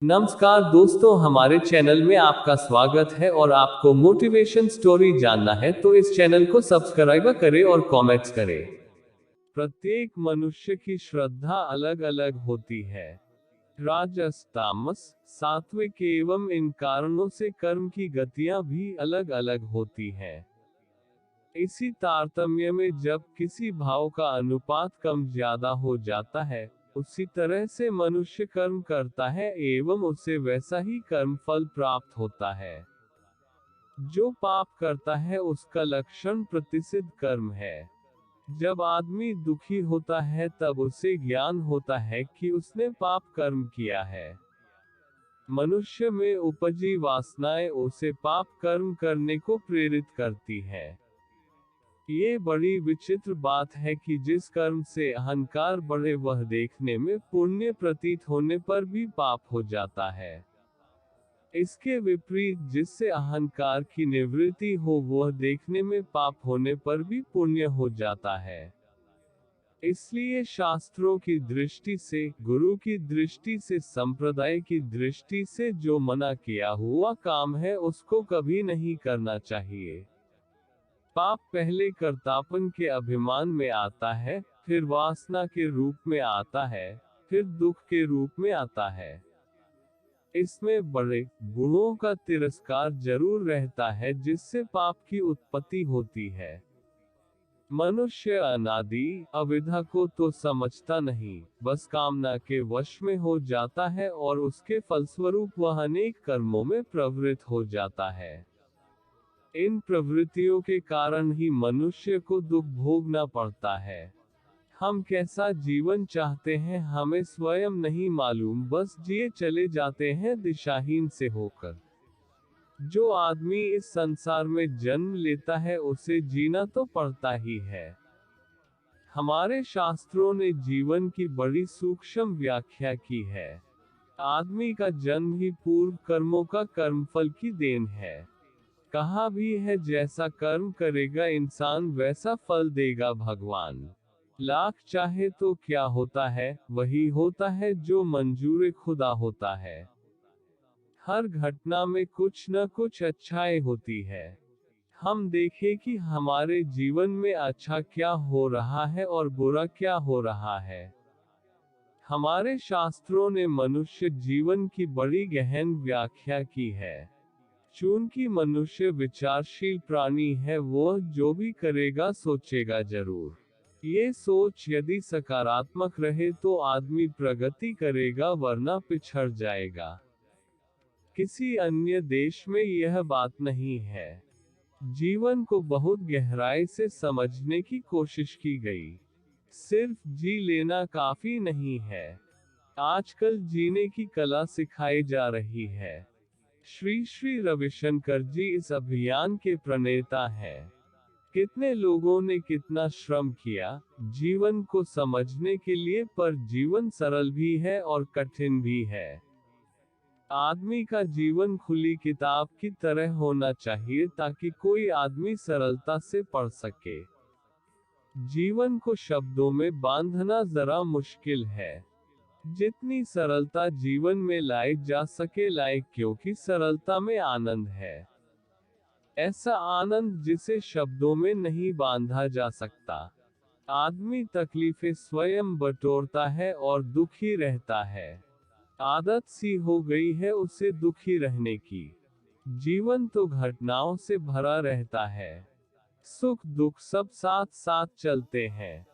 नमस्कार दोस्तों, हमारे चैनल में आपका स्वागत है। और आपको मोटिवेशन स्टोरी जानना है तो इस चैनल को सब्सक्राइब करें और कमेंट्स करें। प्रत्येक मनुष्य की श्रद्धा अलग अलग होती है। राजस, तामस, सात्विक, एवं इन कारणों से कर्म की गतियां भी अलग अलग होती हैं। इसी तारतम्य में जब किसी भाव का अनुपात कम ज्यादा हो जाता है, उसी तरह से मनुष्य कर्म करता है एवं उसे वैसा ही कर्म फल प्राप्त होता है। जो पाप करता है उसका लक्षण प्रतिषिद्ध कर्म है। जब आदमी दुखी होता है तब उसे ज्ञान होता है कि उसने पाप कर्म किया है। मनुष्य में उपजी वासनाएं उसे पाप कर्म करने को प्रेरित करती है। ये बड़ी विचित्र बात है कि जिस कर्म से अहंकार बढ़े वह देखने में पुण्य प्रतीत होने पर भी पाप हो जाता है। इसके विपरीत जिससे अहंकार की निवृत्ति हो वह देखने में पाप होने पर भी पुण्य हो जाता है। इसलिए शास्त्रों की दृष्टि से, गुरु की दृष्टि से, संप्रदाय की दृष्टि से जो मना किया हुआ काम है उसको कभी नहीं करना चाहिए। पाप पहले कर्तापन के अभिमान में आता है, फिर वासना के रूप में आता है, फिर दुख के रूप में आता है। इसमें बड़े गुणों का तिरस्कार जरूर रहता है जिससे पाप की उत्पत्ति होती है। मनुष्य अनादि अविद्या को तो समझता नहीं, बस कामना के वश में हो जाता है और उसके फलस्वरूप वह अनेक कर्मों में प्रवृत्त हो जाता है। इन प्रवृत्तियों के कारण ही मनुष्य को दुख भोगना पड़ता है। हम कैसा जीवन चाहते हैं हमें स्वयं नहीं मालूम, बस जिए चले जाते हैं दिशाहीन से होकर। जो आदमी इस संसार में जन्म लेता है उसे जीना तो पड़ता ही है। हमारे शास्त्रों ने जीवन की बड़ी सूक्ष्म व्याख्या की है। आदमी का जन्म ही पूर्व कर्मों का कर्मफल की देन है। कहा भी है जैसा कर्म करेगा इंसान वैसा फल देगा भगवान। लाख चाहे तो क्या होता है, वही होता है जो मंजूर खुदा होता है। हर घटना में कुछ न कुछ अच्छाई होती है। हम देखें कि हमारे जीवन में अच्छा क्या हो रहा है और बुरा क्या हो रहा है। हमारे शास्त्रों ने मनुष्य जीवन की बड़ी गहन व्याख्या की है। चूंकि मनुष्य विचारशील प्राणी है, वह जो भी करेगा सोचेगा जरूर। ये सोच यदि सकारात्मक रहे तो आदमी प्रगति करेगा वरना पिछड़ जाएगा। किसी अन्य देश में यह बात नहीं है। जीवन को बहुत गहराई से समझने की कोशिश की गई। सिर्फ जी लेना काफी नहीं है। आजकल जीने की कला सिखाई जा रही है। श्री श्री रविशंकर जी इस अभियान के प्रणेता हैं। कितने लोगों ने कितना श्रम किया जीवन को समझने के लिए, पर जीवन सरल भी है और कठिन भी है। आदमी का जीवन खुली किताब की तरह होना चाहिए ताकि कोई आदमी सरलता से पढ़ सके। जीवन को शब्दों में बांधना जरा मुश्किल है। जितनी सरलता जीवन में लाई जा सके लाए, क्योंकि सरलता में आनंद है। ऐसा आनंद जिसे शब्दों में नहीं बांधा जा सकता। आदमी तकलीफें स्वयं बटोरता है और दुखी रहता है। आदत सी हो गई है उसे दुखी रहने की। जीवन तो घटनाओं से भरा रहता है। सुख दुख सब साथ साथ चलते हैं।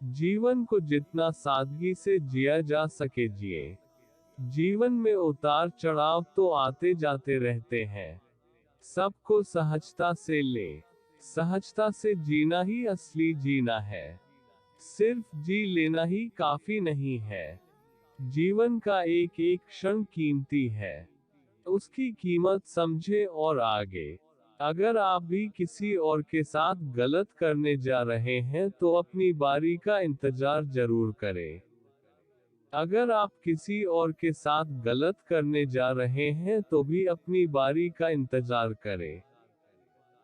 जीवन को जितना सादगी से जिया जा सके जिए। जीवन में उतार चढ़ाव तो आते जाते रहते हैं। सबको सहजता से ले। सहजता से जीना ही असली जीना है। सिर्फ जी लेना ही काफी नहीं है। जीवन का एक एक क्षण कीमती है। उसकी कीमत समझे और आगे। अगर आप भी किसी और के साथ गलत करने जा रहे हैं तो अपनी बारी का इंतजार जरूर करें। अगर आप किसी और के साथ गलत करने जा रहे हैं तो भी अपनी बारी का इंतजार करें।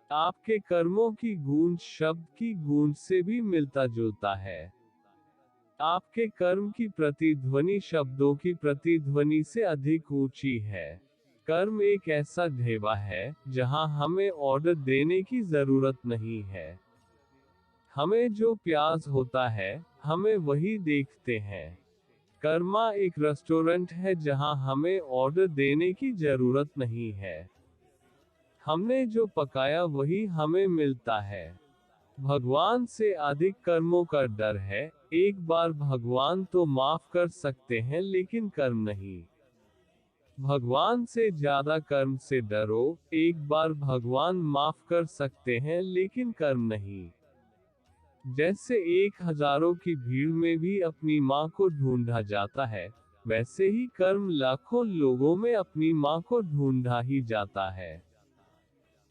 आपके कर्मों की गूंज शब्द की गूंज से भी मिलता जुलता है। आपके कर्म की प्रतिध्वनि शब्दों की प्रतिध्वनि से अधिक ऊंची है। कर्म एक ऐसा ढेबा है जहां हमें ऑर्डर देने की जरूरत नहीं है। हमें जो प्यास होता है, हमें वही देखते हैं। कर्मा एक रेस्टोरेंट है जहां हमें ऑर्डर देने की जरूरत नहीं है। हमने जो पकाया वही हमें मिलता है। भगवान से अधिक कर्मों का डर है। एक बार भगवान तो माफ कर सकते हैं लेकिन कर्म नहीं। भगवान से ज्यादा कर्म से डरो। एक बार भगवान माफ कर सकते हैं लेकिन कर्म नहीं। जैसे एक हजारों की भीड़ में भी अपनी माँ को ढूंढा जाता है, वैसे ही कर्म लाखों लोगों में अपनी माँ को ढूंढा ही जाता है।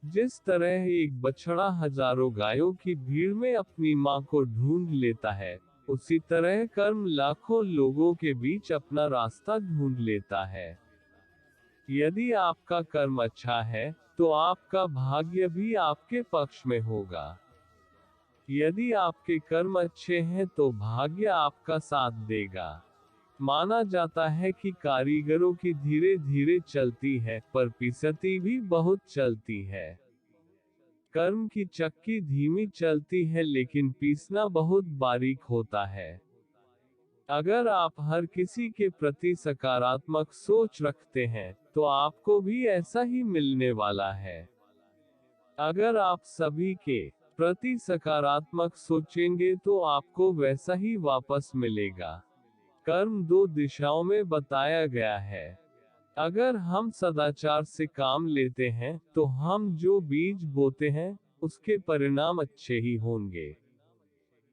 जिस तरह एक बछड़ा हजारों गायों की भीड़ में अपनी माँ को ढूंढ लेता है, उसी तरह कर्म लाखों लोगों के बीच अपना रास्ता ढूंढ लेता है। यदि आपका कर्म अच्छा है, तो आपका भाग्य भी आपके पक्ष में होगा। यदि आपके कर्म अच्छे हैं तो भाग्य आपका साथ देगा। माना जाता है कि कारीगरों की धीरे धीरे चलती है, पर पिसती भी बहुत चलती है। कर्म की चक्की धीमी चलती है लेकिन पीसना बहुत बारीक होता है। अगर आप हर किसी के प्रति सकारात्मक सोच रखते हैं, तो आपको भी ऐसा ही मिलने वाला है। अगर आप सभी के प्रति सकारात्मक सोचेंगे तो आपको वैसा ही वापस मिलेगा। कर्म दो दिशाओं में बताया गया है। अगर हम सदाचार से काम लेते हैं, तो हम जो बीज बोते हैं, उसके परिणाम अच्छे ही होंगे।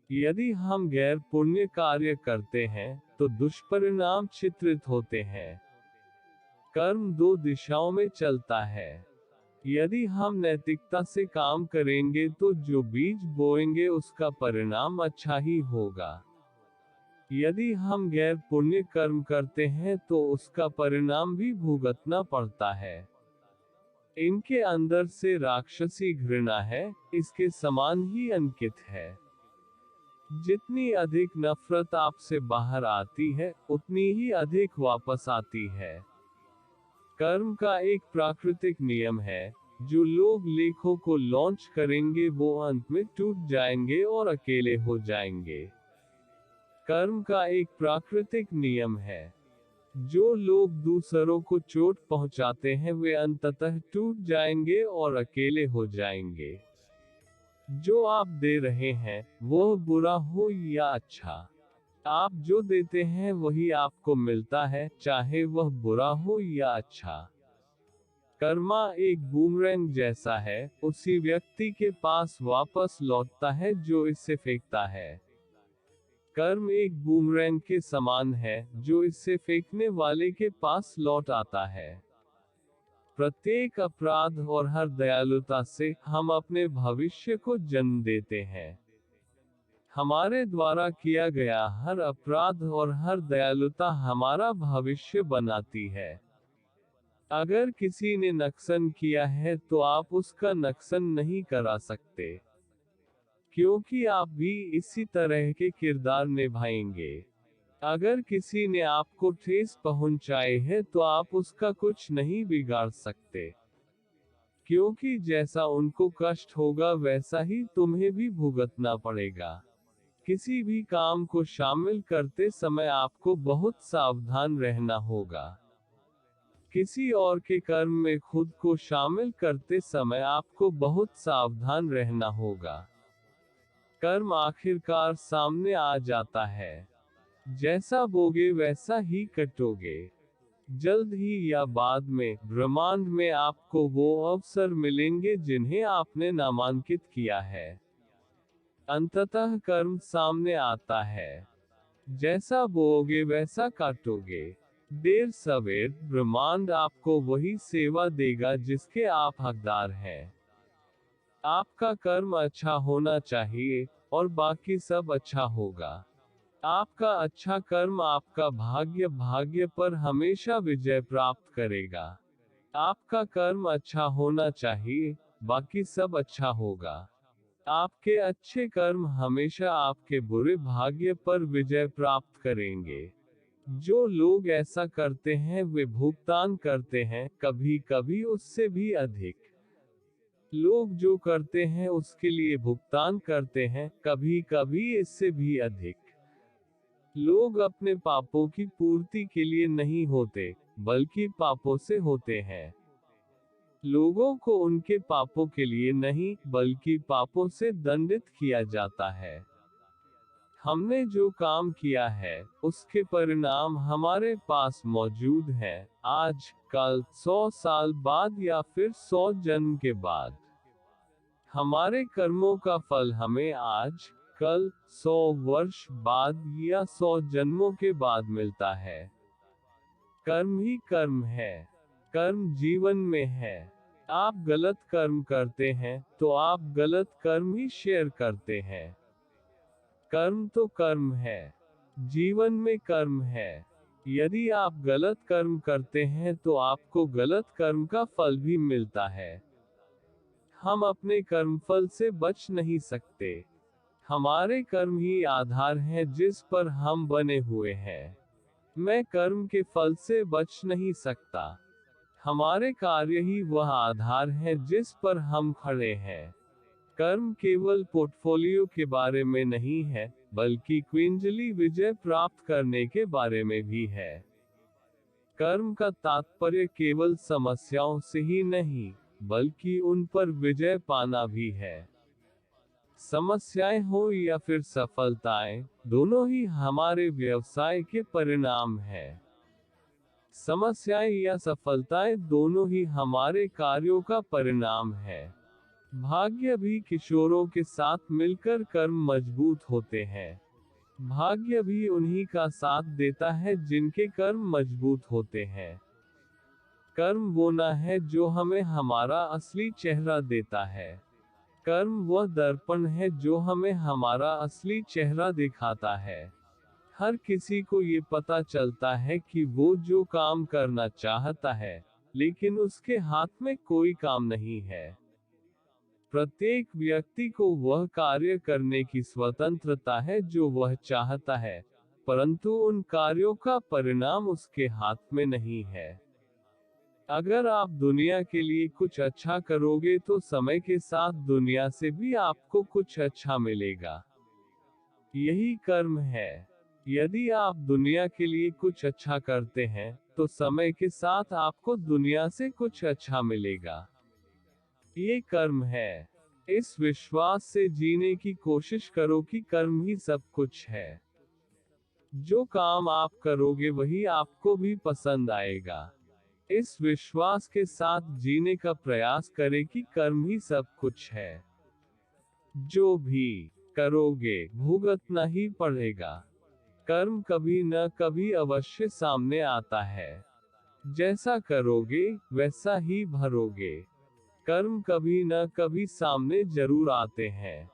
यदि हम गैर पुण्य कार्य करते हैं, तो दुष्परिणाम चित्रित होते हैं। कर्म दो दिशाओं में चलता है। यदि हम नैतिकता से काम करेंगे तो जो बीज बोएंगे उसका परिणाम अच्छा ही होगा। यदि हम गैर पुण्य कर्म करते हैं तो उसका परिणाम भी भुगतना पड़ता है। इनके अंदर से राक्षसी घृणा है, इसके समान ही अंकित है। जितनी अधिक नफरत आपसे बाहर आती है, उतनी ही अधिक वापस आती है। कर्म का एक प्राकृतिक नियम है, जो लोग लेखों को लॉन्च करेंगे वो अंत में टूट जाएंगे और अकेले हो जाएंगे। कर्म का एक प्राकृतिक नियम है, जो लोग दूसरों को चोट पहुंचाते हैं वे अंततः टूट जाएंगे और अकेले हो जाएंगे। जो आप दे रहे हैं, वह बुरा हो या अच्छा, आप जो देते हैं वही आपको मिलता है, चाहे वह बुरा हो या अच्छा। कर्मा एक बूमरैंग जैसा है, उसी व्यक्ति के पास वापस लौटता है जो इसे फेंकता है। कर्म एक बूमरैंग के समान है, जो इससे फेंकने वाले के पास लौट आता है। प्रत्येक अपराध और हर दयालुता से हम अपने भविष्य को जन्म देते हैं। हमारे द्वारा किया गया हर अपराध और हर दयालुता हमारा भविष्य बनाती है। अगर किसी ने नुकसान किया है तो आप उसका नुकसान नहीं करा सकते, क्योंकि आप भी इसी तरह के किरदार निभाएंगे। अगर किसी ने आपको ठेस पहुंचाए है तो आप उसका कुछ नहीं बिगाड़ सकते, क्योंकि जैसा उनको कष्ट होगा वैसा ही तुम्हें भी भुगतना पड़ेगा। किसी भी काम को शामिल करते समय आपको बहुत सावधान रहना होगा। किसी और के कर्म में खुद को शामिल करते समय आपको बहुत सावधान रहना होगा। कर्म आखिरकार सामने आ जाता है। जैसा बोगे वैसा ही कटोगे। जल्द ही या बाद में ब्रह्मांड में आपको वो अवसर मिलेंगे जिन्हें आपने नामांकित किया है। अंततः कर्म सामने आता है। जैसा बोओगे वैसा काटोगे। देर सवेर ब्रह्मांड आपको वही सेवा देगा जिसके आप हकदार हैं। आपका कर्म अच्छा होना चाहिए, और बाकी सब अच्छा होगा। आपका अच्छा कर्म आपका भाग्य पर हमेशा विजय प्राप्त करेगा। आपका कर्म अच्छा होना चाहिए, बाकी सब अच्छा होगा। आपके अच्छे कर्म हमेशा आपके बुरे भाग्य पर विजय प्राप्त करेंगे। जो लोग ऐसा करते हैं वे भुगतान करते हैं, कभी कभी उससे भी अधिक। लोग जो करते हैं उसके लिए भुगतान करते हैं, कभी कभी इससे भी अधिक। लोग अपने पापों की पूर्ति के लिए नहीं होते, बल्कि पापों से होते हैं। लोगों को उनके पापों के लिए नहीं, बल्कि पापों से दंडित किया जाता है। हमने जो काम किया है, उसके परिणाम हमारे पास मौजूद हैं, आज, कल, 100 साल बाद या फिर 100 जन्म के बाद। हमारे कर्मों का फल हमें आज, कल, 100 वर्ष बाद या 100 जन्मों के बाद मिलता है। कर्म ही कर्म है। कर्म जीवन में है। आप गलत कर्म करते हैं, तो आप गलत कर्म ही शेयर करते हैं। कर्म तो कर्म है। जीवन में कर्म है। यदि आप गलत कर्म करते हैं तो आपको गलत कर्म का फल भी मिलता है। हम अपने कर्मफल से बच नहीं सकते। हमारे कर्म ही आधार हैं जिस पर हम बने हुए हैं। मैं कर्म के फल से बच नहीं सकता। हमारे कार्य ही वह आधार है जिस पर हम खड़े हैं। कर्म केवल पोर्टफोलियो के बारे में नहीं है, बल्कि कुंडली विजय प्राप्त करने के बारे में भी है। कर्म का तात्पर्य केवल समस्याओं से ही नहीं, बल्कि उन पर विजय पाना भी है। समस्याएं हो या फिर सफलताएं, दोनों ही हमारे व्यवसाय के परिणाम हैं। समस्याएं या सफलताएं दोनों ही हमारे कार्यों का परिणाम है। भाग्य भी किशोरों के साथ मिलकर कर्म मजबूत होते हैं। भाग्य भी उन्हीं का साथ देता है जिनके कर्म मजबूत होते हैं। कर्म वो ना है जो हमें हमारा असली चेहरा देता है। कर्म वह दर्पण है जो हमें हमारा असली चेहरा दिखाता है। हर किसी को ये पता चलता है कि वो जो काम करना चाहता है, लेकिन उसके हाथ में कोई काम नहीं है। प्रत्येक व्यक्ति को वह कार्य करने की स्वतंत्रता है जो वह चाहता है, परंतु उन कार्यों का परिणाम उसके हाथ में नहीं है। अगर आप दुनिया के लिए कुछ अच्छा करोगे तो समय के साथ दुनिया से भी आपको कुछ अच्छा मिलेगा। यही कर्म है। यदि आप दुनिया के लिए कुछ अच्छा करते हैं, तो समय के साथ आपको दुनिया से कुछ अच्छा मिलेगा। ये कर्म है। इस विश्वास से जीने की कोशिश करो कि कर्म ही सब कुछ है। जो काम आप करोगे वही आपको भी पसंद आएगा। इस विश्वास के साथ जीने का प्रयास करें कि कर्म ही सब कुछ है। जो भी करोगे भुगतना ही पड़ेगा। कर्म कभी न कभी अवश्य सामने आता है। जैसा करोगे वैसा ही भरोगे। कर्म कभी न कभी सामने जरूर आते हैं।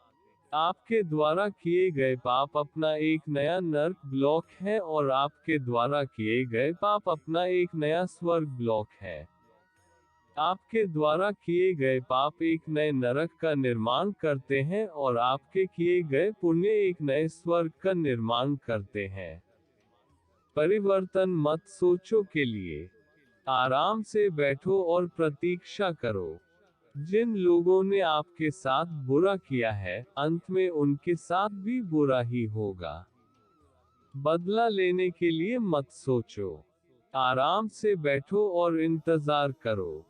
आपके द्वारा किए गए पाप अपना एक नया नर्क ब्लॉक है और आपके द्वारा किए गए पाप अपना एक नया स्वर्ग ब्लॉक है। आपके द्वारा किए गए पाप एक नए नरक का निर्माण करते हैं और आपके किए गए पुण्य एक नए स्वर्ग का निर्माण करते हैं। परिवर्तन मत सोचो के लिए। आराम से बैठो और प्रतीक्षा करो। जिन लोगों ने आपके साथ बुरा किया है, अंत में उनके साथ भी बुरा ही होगा। बदला लेने के लिए मत सोचो। आराम से बैठो और इंतजार करो।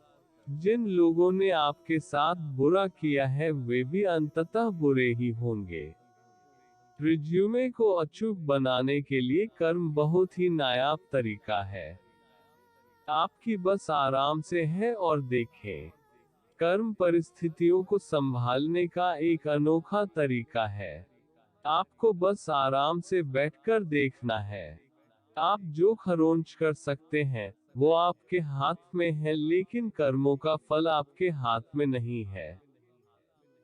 जिन लोगों ने आपके साथ बुरा किया है वे भी अंततः बुरे ही होंगे। रिज्यूमे को अचूक बनाने के लिए कर्म बहुत ही नायाब तरीका है। आपकी बस आराम से है और देखें। कर्म परिस्थितियों को संभालने का एक अनोखा तरीका है। आपको बस आराम से बैठकर देखना है। आप जो खरोंच कर सकते हैं, वो आपके हाथ में है, लेकिन कर्मों का फल आपके हाथ में नहीं है।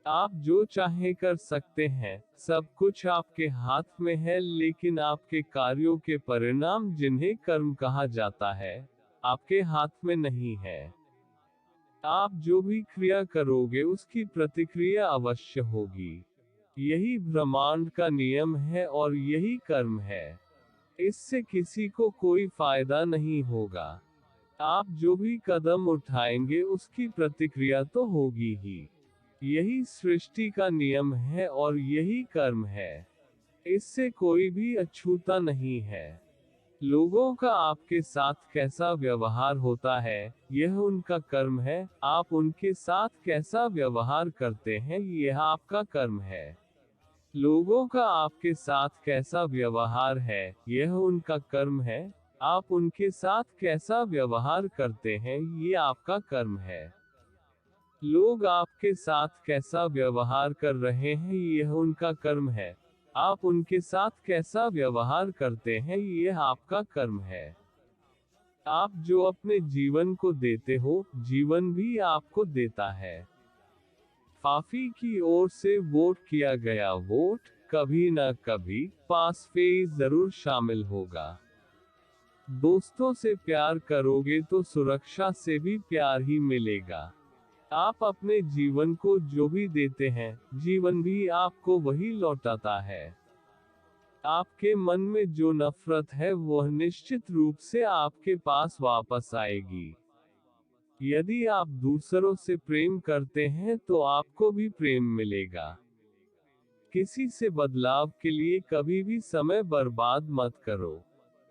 आप जो चाहे कर सकते हैं, सब कुछ आपके हाथ में है, लेकिन आपके कार्यों के परिणाम जिन्हें कर्म कहा जाता है, आपके हाथ में नहीं है। आप जो भी क्रिया करोगे उसकी प्रतिक्रिया अवश्य होगी। यही ब्रह्मांड का नियम है और यही कर्म है। इससे किसी को कोई फायदा नहीं होगा। आप जो भी कदम उठाएंगे उसकी प्रतिक्रिया तो होगी ही। यही सृष्टि का नियम है और यही कर्म है। इससे कोई भी अछूता नहीं है। लोगों का आपके साथ कैसा व्यवहार होता है, यह उनका कर्म है। आप उनके साथ कैसा व्यवहार करते हैं, यह आपका कर्म है। लोगों का आपके साथ कैसा व्यवहार है, यह उनका कर्म है। आप उनके साथ कैसा व्यवहार करते हैं, ये आपका कर्म है। लोग आपके साथ कैसा व्यवहार कर रहे हैं, यह उनका कर्म है। आप उनके साथ कैसा व्यवहार करते हैं, यह आपका कर्म है। आप जो अपने जीवन को देते हो, जीवन भी आपको देता है। फाफी की ओर से वोट किया गया वोट कभी न कभी पास फेज जरूर शामिल होगा। दोस्तों से प्यार करोगे तो सुरक्षा से भी प्यार ही मिलेगा। आप अपने जीवन को जो भी देते हैं, जीवन भी आपको वही लौटाता है। आपके मन में जो नफरत है वह निश्चित रूप से आपके पास वापस आएगी। यदि आप दूसरों से प्रेम करते हैं तो आपको भी प्रेम मिलेगा। किसी से बदलाव के लिए कभी भी समय बर्बाद मत करो।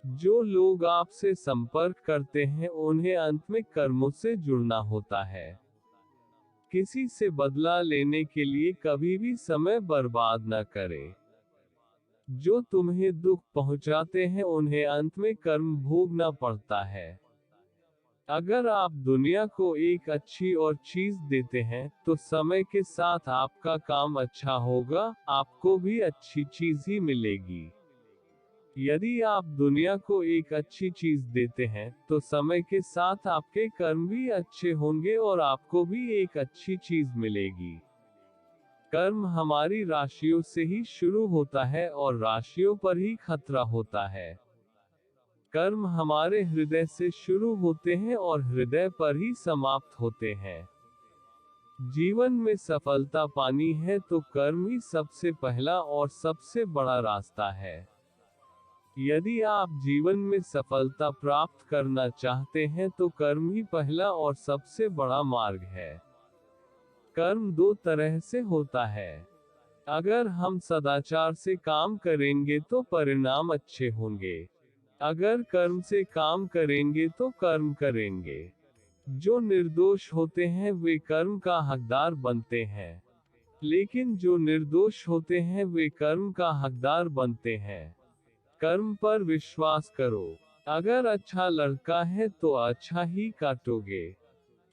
जो लोग आपसे संपर्क करते हैं उन्हें अंत में कर्मों से जुड़ना होता है। किसी से बदला लेने के लिए कभी भी समय बर्बाद न करें। जो तुम्हें दुख पहुंचाते हैं उन्हें अंत में कर्म भोगना पड़ता है। अगर आप दुनिया को एक अच्छी और चीज देते हैं तो समय के साथ आपका काम अच्छा होगा, आपको भी अच्छी चीज ही मिलेगी। यदि आप दुनिया को एक अच्छी चीज देते हैं तो समय के साथ आपके कर्म भी अच्छे होंगे और आपको भी एक अच्छी चीज मिलेगी। कर्म हमारी राशियों से ही शुरू होता है और राशियों पर ही खतरा होता है। कर्म हमारे हृदय से शुरू होते हैं और हृदय पर ही समाप्त होते हैं। जीवन में सफलता पानी है तो कर्म ही सबसे पहला और सबसे बड़ा रास्ता है। यदि आप जीवन में सफलता प्राप्त करना चाहते हैं तो कर्म ही पहला और सबसे बड़ा मार्ग है। कर्म दो तरह से होता है। अगर हम सदाचार से काम करेंगे तो परिणाम अच्छे होंगे। अगर कर्म से काम करेंगे तो कर्म करेंगे। जो निर्दोष होते हैं वे कर्म का हकदार बनते हैं, लेकिन जो निर्दोष होते हैं वे कर्म का हकदार बनते हैं। कर्म पर विश्वास करो। अगर अच्छा लड़का है तो अच्छा ही काटोगे।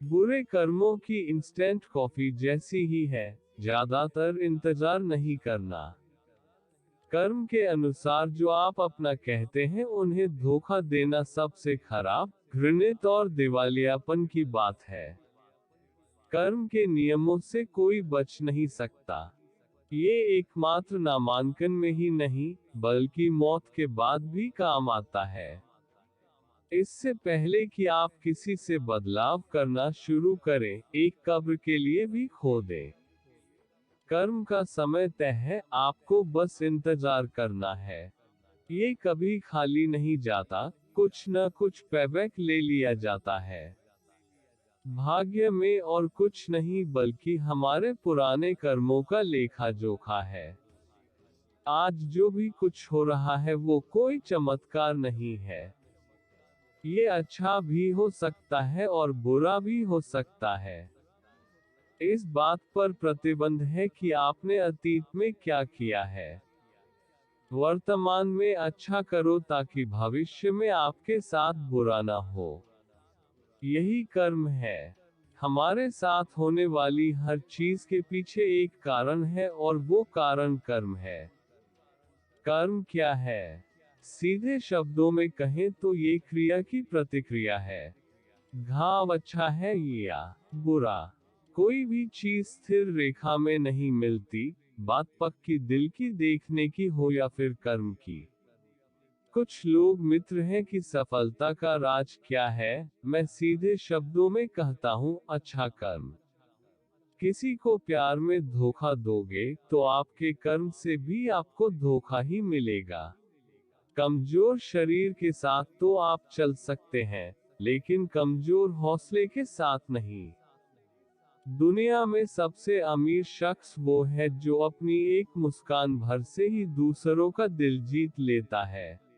बुरे कर्मों की इंस्टेंट कॉफी जैसी ही है, ज्यादातर इंतजार नहीं करना। कर्म के अनुसार जो आप अपना कहते हैं उन्हें धोखा देना सबसे खराब, घृणित और दिवालियापन की बात है। कर्म के नियमों से कोई बच नहीं सकता। ये एकमात्र नामांकन में ही नहीं, बल्कि मौत के बाद भी काम आता है। इससे पहले कि आप किसी से बदलाव करना शुरू करें, एक कब्र के लिए भी खो दें। कर्म का समय तय है, आपको बस इंतजार करना है। ये कभी खाली नहीं जाता, कुछ न कुछ पेबैक ले लिया जाता है। भाग्य में और कुछ नहीं बल्कि हमारे पुराने कर्मों का लेखा जोखा है। आज जो भी कुछ हो रहा है वो कोई चमत्कार नहीं है। ये अच्छा भी हो सकता है और बुरा भी हो सकता है। इस बात पर प्रतिबंध है कि आपने अतीत में क्या किया है। वर्तमान में अच्छा करो ताकि भविष्य में आपके साथ बुरा ना हो। यही कर्म है। हमारे साथ होने वाली हर चीज के पीछे एक कारण है और वो कारण कर्म है। कर्म क्या है? सीधे शब्दों में कहें तो ये क्रिया की प्रतिक्रिया है। घाव अच्छा है या बुरा। कोई भी चीज स्थिर रेखा में नहीं मिलती, बात पक्की दिल की देखने की हो या फिर कर्म की। कुछ लोग मित्र हैं कि सफलता का राज क्या है, मैं सीधे शब्दों में कहता हूं, अच्छा कर्म। किसी को प्यार में धोखा दोगे तो आपके कर्म से भी आपको धोखा ही मिलेगा। कमजोर शरीर के साथ तो आप चल सकते हैं, लेकिन कमजोर हौसले के साथ नहीं। दुनिया में सबसे अमीर शख्स वो है जो अपनी एक मुस्कान भर से ही दूसरों का दिल जीत लेता है।